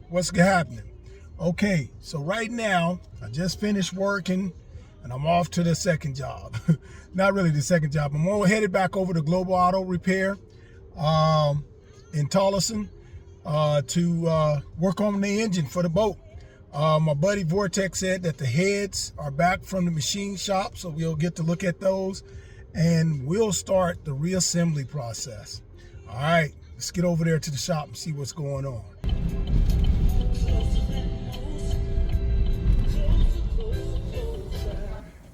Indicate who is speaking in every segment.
Speaker 1: What's happening? Okay, so right now I just finished working and I'm off to the second job. Not really the second job. I'm headed back over to Global Auto Repair in Tolleson to work on the engine for the boat. My buddy Vortex said that the heads are back from the machine shop, so we'll get to look at those and we'll start the reassembly process. All right, let's get over there to the shop and see what's going on.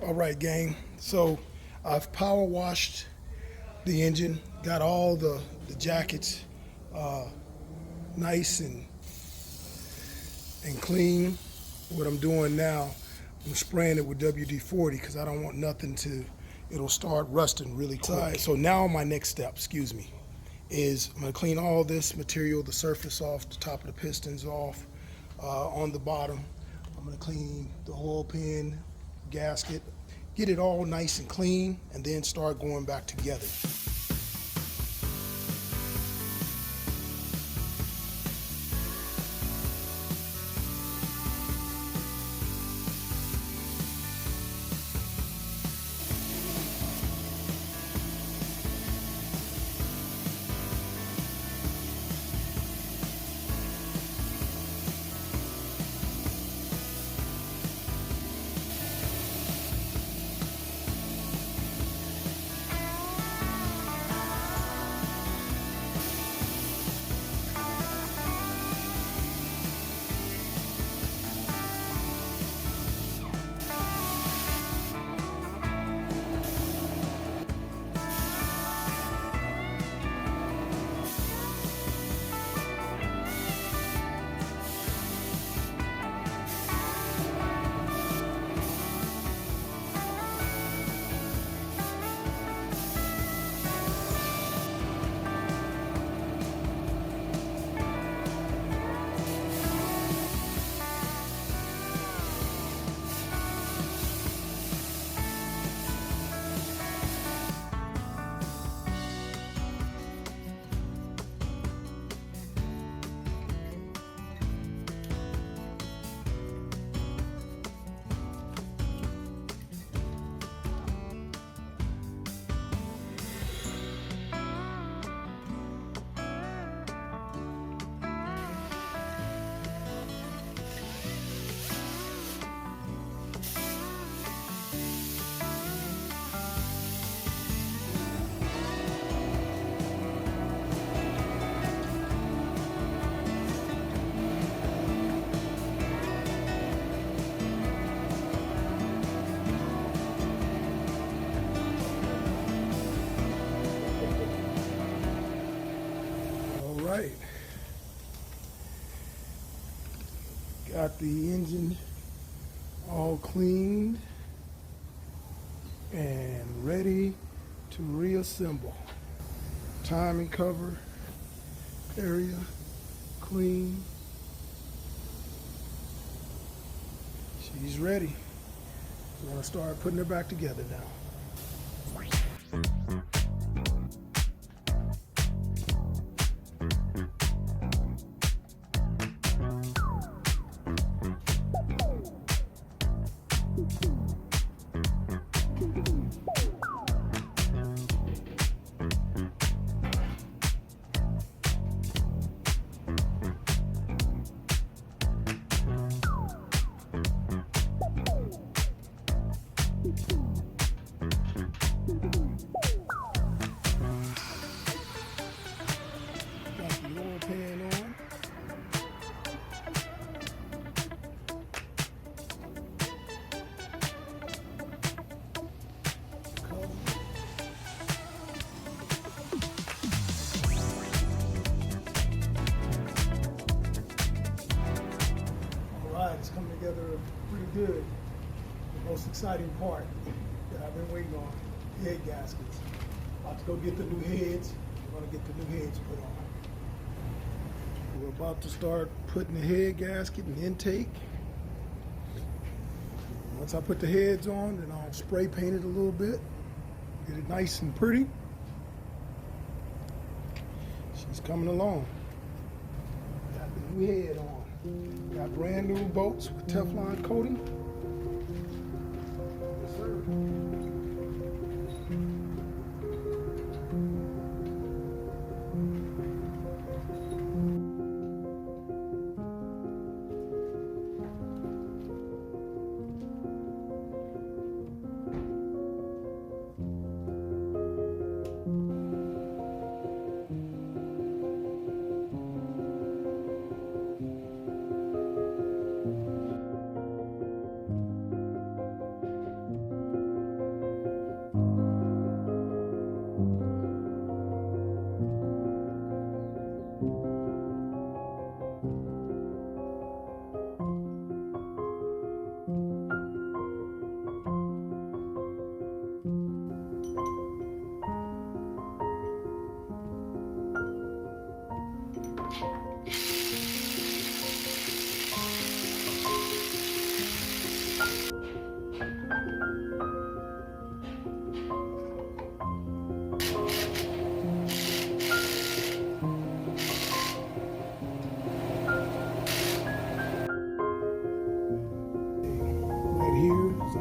Speaker 1: All right, gang, so I've power washed the engine, got all the jackets nice and clean. What I'm doing now, I'm spraying it with WD-40 because I don't want nothing it'll start rusting really quick. So now my next step, is I'm gonna clean all this material, the surface off, the top of the pistons off, on the bottom. I'm gonna clean the oil pan, gasket, get it all nice and clean, and then start going back together. Right. Got the engine all cleaned and ready to reassemble. Timing cover area clean. She's ready. We're gonna start putting her back together now. It's coming together pretty good. The most exciting part that I've been waiting on, head gaskets. About to go get the new heads. We're gonna get the new heads put on. We're about to start putting the head gasket and intake. Once I put the heads on, then I'll spray paint it a little bit, get it nice and pretty. She's coming along. Got the new head on. Got brand new boats with Teflon coating. Yes, sir.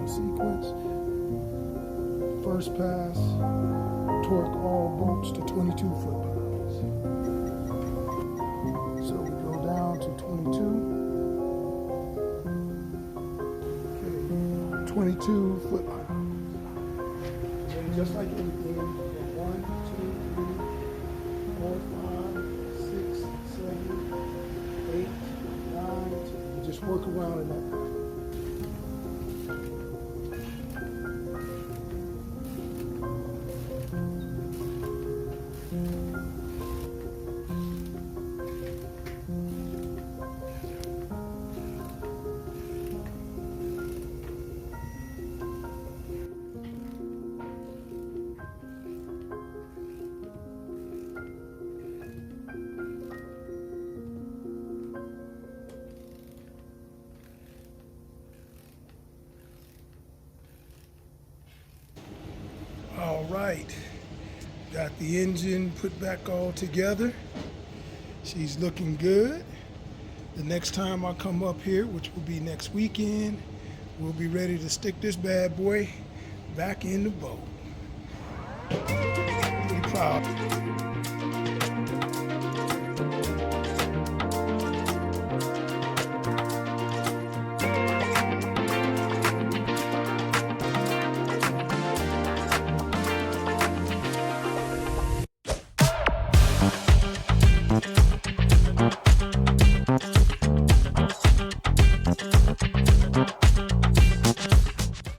Speaker 1: Sequence. First pass, torque all bolts to 22 foot-pounds. So we go down to 22. Okay, 22 foot-pounds. And just like anything, 1, 2, 3, 4, 5, 6, 7, 8, 9, 10. Just work around in that. All right, got the engine put back all together. She's looking good. The next time I come up here, which will be next weekend, we'll be ready to stick this bad boy back in the boat. Pretty proud.